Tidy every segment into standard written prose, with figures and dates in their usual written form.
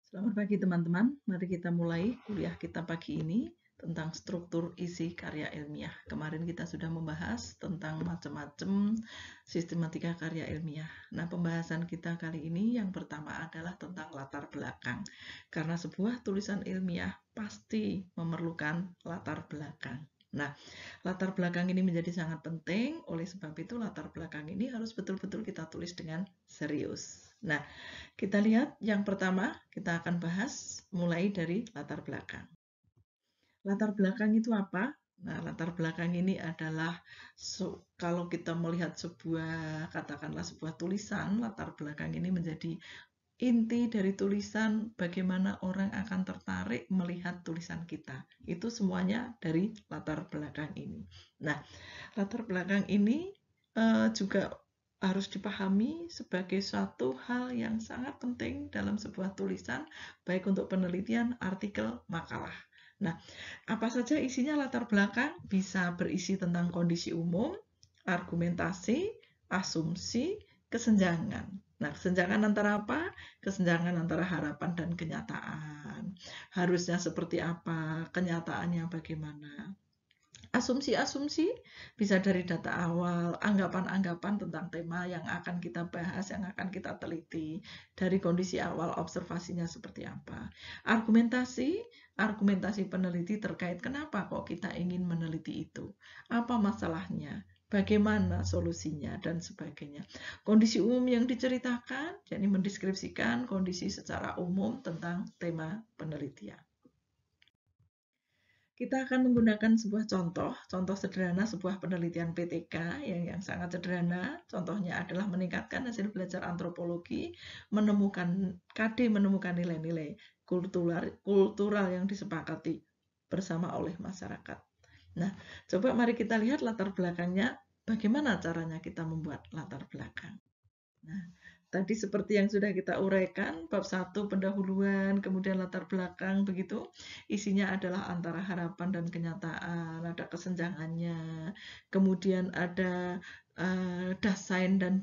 Selamat pagi teman-teman, mari kita mulai kuliah kita pagi ini tentang struktur isi karya ilmiah. Kemarin kita sudah membahas tentang macam-macam sistematika karya ilmiah. Nah, pembahasan kita kali ini yang pertama adalah tentang latar belakang. Karena sebuah tulisan ilmiah pasti memerlukan latar belakang. Nah, latar belakang ini menjadi sangat penting, oleh sebab itu latar belakang ini harus betul-betul kita tulis dengan serius. Nah, kita lihat yang pertama, kita akan bahas mulai dari latar belakang. Latar belakang itu apa? Nah, latar belakang ini adalah kalau kita melihat katakanlah sebuah tulisan, latar belakang ini menjadi inti dari tulisan, bagaimana orang akan tertarik melihat tulisan kita. Itu semuanya dari latar belakang ini. Nah, latar belakang ini juga harus dipahami sebagai suatu hal yang sangat penting dalam sebuah tulisan, baik untuk penelitian, artikel, makalah. Nah, apa saja isinya latar belakang? Bisa berisi tentang kondisi umum, argumentasi, asumsi, kesenjangan. Nah, kesenjangan antara apa? Kesenjangan antara harapan dan kenyataan. Harusnya seperti apa? Kenyataannya bagaimana? Asumsi-asumsi bisa dari data awal, anggapan-anggapan tentang tema yang akan kita bahas, yang akan kita teliti, dari kondisi awal observasinya seperti apa. Argumentasi, argumentasi peneliti terkait kenapa kok kita ingin meneliti itu, apa masalahnya, bagaimana solusinya, dan sebagainya. Kondisi umum yang diceritakan, jadi mendeskripsikan kondisi secara umum tentang tema penelitian. Kita akan menggunakan sebuah contoh sederhana sebuah penelitian PTK yang sangat sederhana. Contohnya adalah meningkatkan hasil belajar antropologi, menemukan nilai-nilai kultural yang disepakati bersama oleh masyarakat. Nah, coba mari kita lihat latar belakangnya, bagaimana caranya kita membuat latar belakang. Nah, tadi seperti yang sudah kita uraikan, bab 1 pendahuluan, kemudian latar belakang, begitu. Isinya adalah antara harapan dan kenyataan, ada kesenjangannya, kemudian ada dasain dan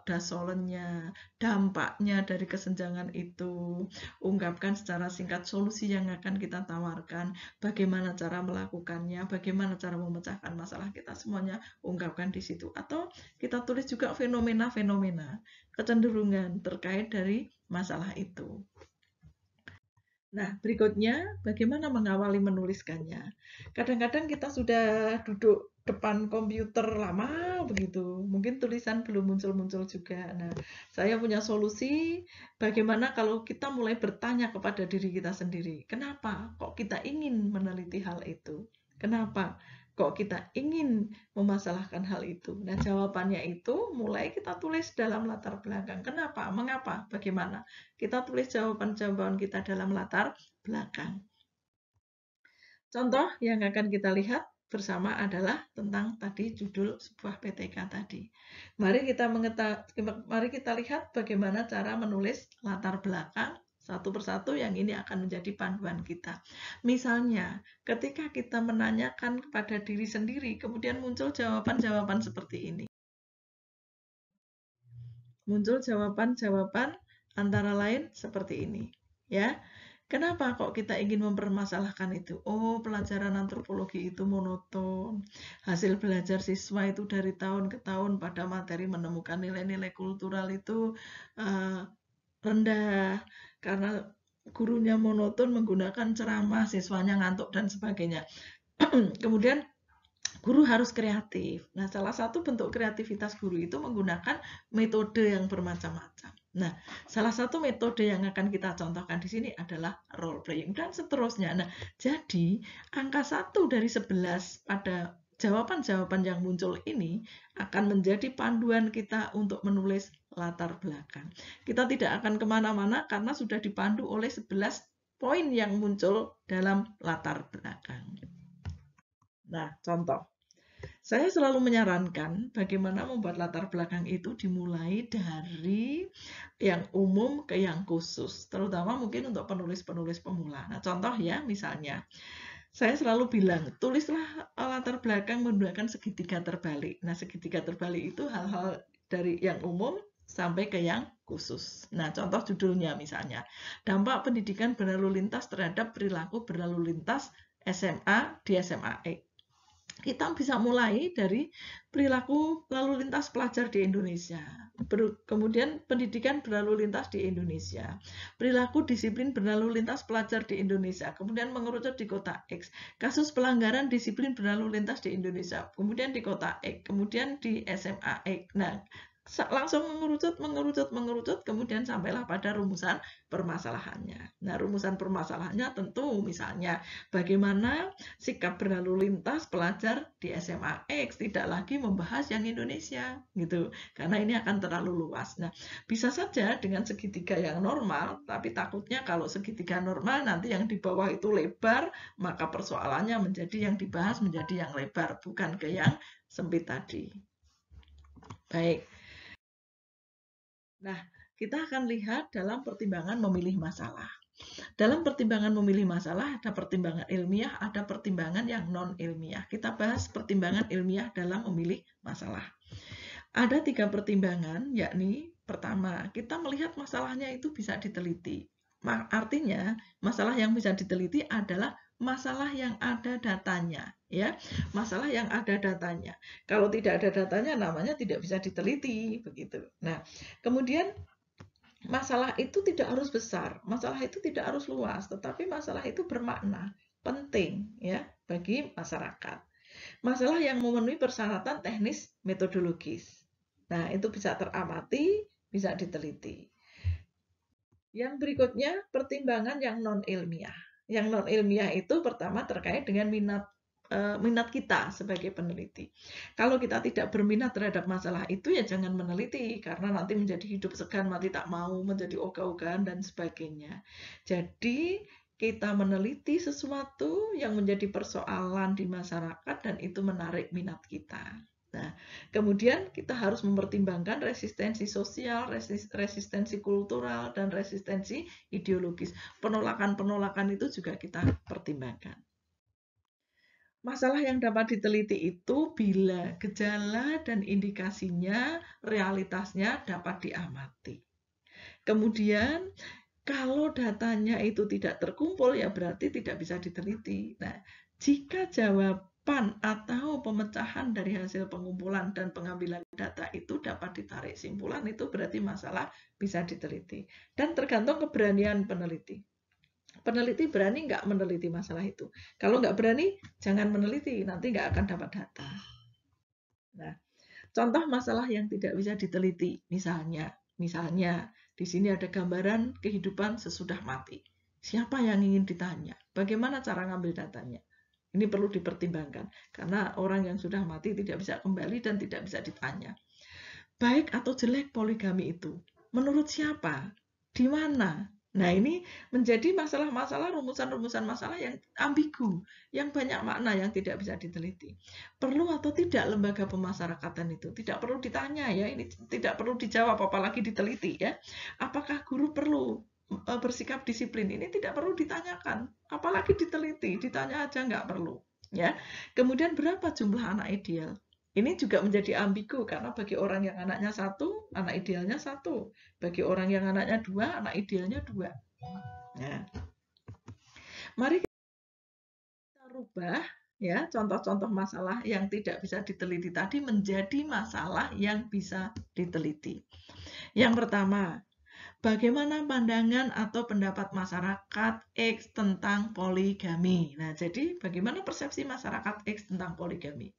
dasolennya, dampaknya dari kesenjangan itu, ungkapkan secara singkat solusi yang akan kita tawarkan, bagaimana cara melakukannya, bagaimana cara memecahkan masalah kita, semuanya ungkapkan di situ. Atau kita tulis juga fenomena-fenomena, kecenderungan terkait dari masalah itu. Nah, berikutnya bagaimana mengawali menuliskannya. Kadang-kadang kita sudah duduk depan komputer lama begitu, mungkin tulisan belum muncul-muncul juga. Nah, saya punya solusi, bagaimana kalau kita mulai bertanya kepada diri kita sendiri, kenapa kok kita ingin meneliti hal itu? Kenapa kok kita ingin memasalahkan hal itu? Nah, jawabannya itu mulai kita tulis dalam latar belakang. Kenapa? Mengapa? Bagaimana? Kita tulis jawaban-jawaban kita dalam latar belakang. Contoh yang akan kita lihat bersama adalah tentang tadi judul sebuah PTK tadi. Mari kita lihat bagaimana cara menulis latar belakang satu persatu yang ini akan menjadi panduan kita. Misalnya, ketika kita menanyakan kepada diri sendiri, kemudian muncul jawaban-jawaban seperti ini. Muncul jawaban-jawaban antara lain seperti ini. Ya, kenapa kok kita ingin mempermasalahkan itu? Oh, pelajaran antropologi itu monoton. Hasil belajar siswa itu dari tahun ke tahun pada materi menemukan nilai-nilai kultural itu rendah karena gurunya monoton menggunakan ceramah, siswanya ngantuk dan sebagainya. Kemudian guru harus kreatif. Nah, salah satu bentuk kreativitas guru itu menggunakan metode yang bermacam-macam. Nah, salah satu metode yang akan kita contohkan di sini adalah role playing dan seterusnya. Nah, jadi angka 1 dari 11 pada jawaban-jawaban yang muncul ini akan menjadi panduan kita untuk menulis latar belakang. Kita tidak akan kemana-mana karena sudah dipandu oleh 11 poin yang muncul dalam latar belakang. Nah, contoh. Saya selalu menyarankan bagaimana membuat latar belakang itu dimulai dari yang umum ke yang khusus, terutama mungkin untuk penulis-penulis pemula. Nah, contoh ya, misalnya, saya selalu bilang, tulislah latar belakang menggunakan segitiga terbalik. Nah, segitiga terbalik itu hal-hal dari yang umum sampai ke yang khusus. Nah, contoh judulnya misalnya, dampak pendidikan berlalu lintas terhadap perilaku berlalu lintas SMA di SMA. Kita bisa mulai dari perilaku lalu lintas pelajar di Indonesia, kemudian pendidikan berlalu lintas di Indonesia, perilaku disiplin berlalu lintas pelajar di Indonesia, kemudian mengerucut di kota X, kasus pelanggaran disiplin berlalu lintas di Indonesia, kemudian di kota X, kemudian di SMA X. Nah, langsung mengerucut, kemudian sampailah pada rumusan permasalahannya. Nah, rumusan permasalahannya tentu misalnya bagaimana sikap berlalu lintas pelajar di SMA X, tidak lagi membahas yang Indonesia gitu, karena ini akan terlalu luas. Nah, bisa saja dengan segitiga yang normal, tapi takutnya kalau segitiga normal nanti yang di bawah itu lebar, maka persoalannya menjadi yang dibahas menjadi yang lebar, bukan ke yang sempit tadi. Baik. Nah, kita akan lihat dalam pertimbangan memilih masalah. Dalam pertimbangan memilih masalah, ada pertimbangan ilmiah, ada pertimbangan yang non-ilmiah. Kita bahas pertimbangan ilmiah dalam memilih masalah. Ada 3 pertimbangan, yakni pertama, kita melihat masalahnya itu bisa diteliti. Artinya, masalah yang bisa diteliti adalah masalah yang ada datanya, ya. Masalah yang ada datanya. Kalau tidak ada datanya, namanya tidak bisa diteliti, begitu. Nah, kemudian masalah itu tidak harus besar, masalah itu tidak harus luas, tetapi masalah itu bermakna, penting, ya, bagi masyarakat. Masalah yang memenuhi persyaratan teknis metodologis. Nah, itu bisa teramati, bisa diteliti. Yang berikutnya, pertimbangan yang non-ilmiah. Yang non-ilmiah itu pertama terkait dengan minat kita sebagai peneliti. Kalau kita tidak berminat terhadap masalah itu, ya jangan meneliti, karena nanti menjadi hidup segan, mati tak mau, menjadi ogah-ogahan, dan sebagainya. Jadi, kita meneliti sesuatu yang menjadi persoalan di masyarakat, dan itu menarik minat kita. Nah, kemudian kita harus mempertimbangkan resistensi sosial, resistensi kultural, dan resistensi ideologis. Penolakan-penolakan itu juga kita pertimbangkan. Masalah yang dapat diteliti itu bila gejala dan indikasinya, realitasnya dapat diamati. Kemudian, kalau datanya itu tidak terkumpul, ya berarti tidak bisa diteliti. Nah, jika jawaban atau pemecahan dari hasil pengumpulan dan pengambilan data itu dapat ditarik simpulan, itu berarti masalah bisa diteliti. Dan tergantung keberanian peneliti. Peneliti berani nggak meneliti masalah itu. Kalau nggak berani, jangan meneliti, nanti nggak akan dapat data. Nah, contoh masalah yang tidak bisa diteliti, misalnya di sini ada gambaran kehidupan sesudah mati. Siapa yang ingin ditanya? Bagaimana cara ngambil datanya? Ini perlu dipertimbangkan, karena orang yang sudah mati tidak bisa kembali dan tidak bisa ditanya. Baik atau jelek poligami itu? Menurut siapa? Di mana? Nah, ini menjadi masalah-masalah, rumusan-rumusan masalah yang ambigu, yang banyak makna yang tidak bisa diteliti. Perlu atau tidak lembaga pemasyarakatan itu? Tidak perlu ditanya ya, ini tidak perlu dijawab, apalagi diteliti ya. Apakah guru perlu bersikap disiplin? Ini tidak perlu ditanyakan, apalagi diteliti, ditanya aja nggak perlu. Ya. Kemudian berapa jumlah anak ideal? Ini juga menjadi ambigu, karena bagi orang yang anaknya 1, anak idealnya 1. Bagi orang yang anaknya 2, anak idealnya 2. Nah, mari kita rubah ya contoh-contoh masalah yang tidak bisa diteliti tadi menjadi masalah yang bisa diteliti. Yang pertama, bagaimana pandangan atau pendapat masyarakat X tentang poligami? Nah, jadi bagaimana persepsi masyarakat X tentang poligami?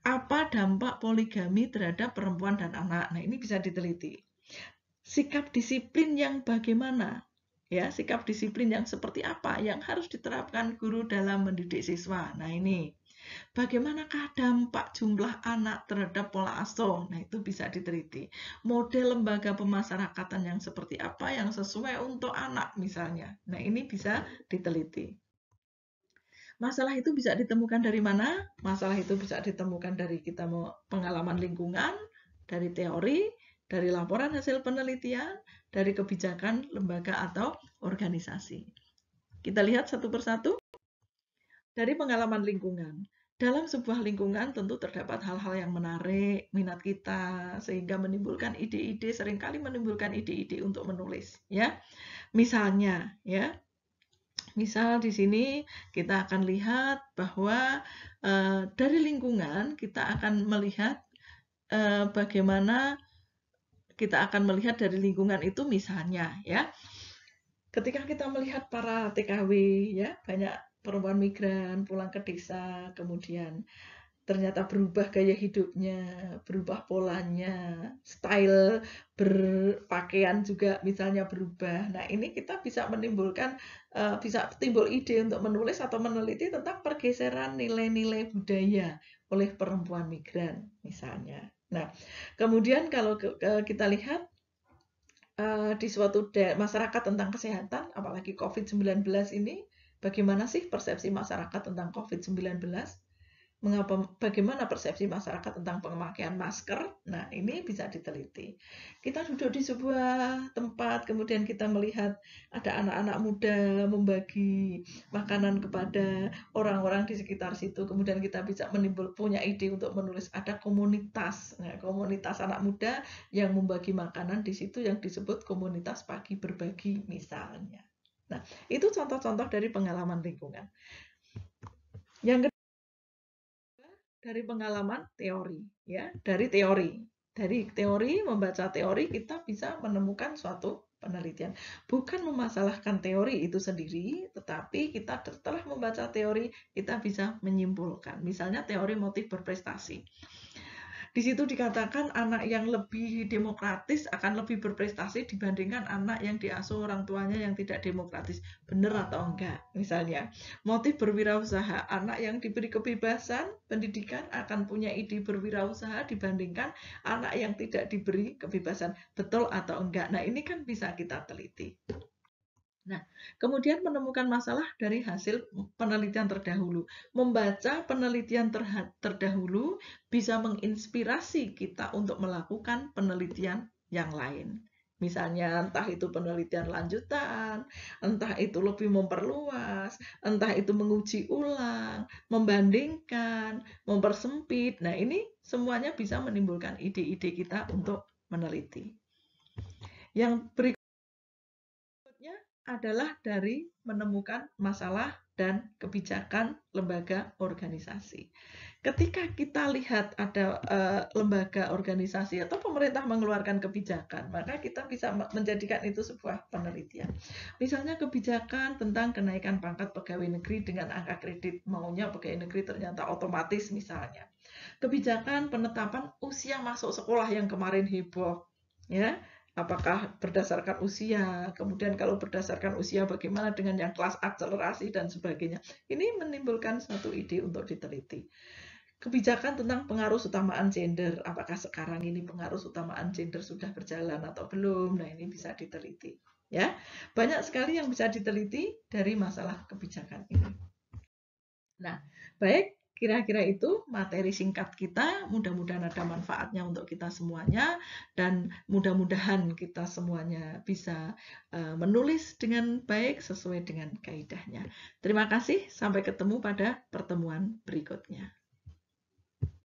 Apa dampak poligami terhadap perempuan dan anak? Nah, ini bisa diteliti. Sikap disiplin yang bagaimana? Ya, sikap disiplin yang seperti apa yang harus diterapkan guru dalam mendidik siswa? Nah, ini. Bagaimanakah dampak jumlah anak terhadap pola asuh? Nah, itu bisa diteliti. Model lembaga pemasyarakatan yang seperti apa yang sesuai untuk anak misalnya. Nah, ini bisa diteliti. Masalah itu bisa ditemukan dari mana? Masalah itu bisa ditemukan dari kita pengalaman lingkungan, dari teori, dari laporan hasil penelitian, dari kebijakan lembaga atau organisasi. Kita lihat satu persatu. Dari pengalaman lingkungan. Dalam sebuah lingkungan tentu terdapat hal-hal yang menarik minat kita sehingga menimbulkan ide-ide, seringkali menimbulkan ide-ide untuk menulis, ya. Misalnya, ya, misal di sini kita akan lihat bahwa dari lingkungan kita akan melihat bagaimana kita akan melihat dari lingkungan itu, misalnya, ya, ketika kita melihat para TKW, ya, banyak perempuan migran pulang ke desa, kemudian ternyata berubah gaya hidupnya, berubah polanya, style berpakaian juga misalnya berubah. Nah, ini kita bisa menimbulkan, bisa timbul ide untuk menulis atau meneliti tentang pergeseran nilai-nilai budaya oleh perempuan migran, misalnya. Nah, kemudian kalau kita lihat di suatu masyarakat tentang kesehatan, apalagi COVID-19 ini, bagaimana sih persepsi masyarakat tentang COVID-19? Bagaimana persepsi masyarakat tentang pemakaian masker? Nah, ini bisa diteliti. Kita duduk di sebuah tempat, kemudian kita melihat ada anak-anak muda membagi makanan kepada orang-orang di sekitar situ. Kemudian kita bisa punya ide untuk menulis ada komunitas. Nah, komunitas anak muda yang membagi makanan di situ yang disebut komunitas pagi berbagi, misalnya. Nah, itu contoh-contoh dari pengalaman lingkungan. Yang dari pengalaman teori, ya, dari teori membaca teori kita bisa menemukan suatu penelitian, bukan memasalahkan teori itu sendiri, tetapi kita setelah membaca teori kita bisa menyimpulkan, misalnya teori motif berprestasi. Di situ dikatakan anak yang lebih demokratis akan lebih berprestasi dibandingkan anak yang diasuh orang tuanya yang tidak demokratis. Benar atau enggak? Misalnya, motif berwirausaha, anak yang diberi kebebasan pendidikan akan punya ide berwirausaha dibandingkan anak yang tidak diberi kebebasan. Betul atau enggak? Nah, ini kan bisa kita teliti. Nah, kemudian menemukan masalah dari hasil penelitian terdahulu. Membaca penelitian terdahulu bisa menginspirasi kita untuk melakukan penelitian yang lain. Misalnya entah itu penelitian lanjutan, entah itu lebih memperluas, entah itu menguji ulang, membandingkan, mempersempit. Nah, ini semuanya bisa menimbulkan ide-ide kita untuk meneliti. Yang berikutnya adalah dari menemukan masalah dan kebijakan lembaga organisasi. Ketika kita lihat ada lembaga organisasi atau pemerintah mengeluarkan kebijakan, maka kita bisa menjadikan itu sebuah penelitian. Misalnya kebijakan tentang kenaikan pangkat pegawai negeri dengan angka kredit, maunya pegawai negeri ternyata otomatis misalnya. Kebijakan penetapan usia masuk sekolah yang kemarin heboh, ya. Apakah berdasarkan usia, kemudian kalau berdasarkan usia bagaimana dengan yang kelas akselerasi dan sebagainya. Ini menimbulkan satu ide untuk diteliti. Kebijakan tentang pengaruh utamaan gender, apakah sekarang ini pengaruh utamaan gender sudah berjalan atau belum? Nah, ini bisa diteliti. Ya, banyak sekali yang bisa diteliti dari masalah kebijakan ini. Nah, baik. Kira-kira itu materi singkat kita, mudah-mudahan ada manfaatnya untuk kita semuanya, dan mudah-mudahan kita semuanya bisa menulis dengan baik sesuai dengan kaidahnya. Terima kasih, sampai ketemu pada pertemuan berikutnya.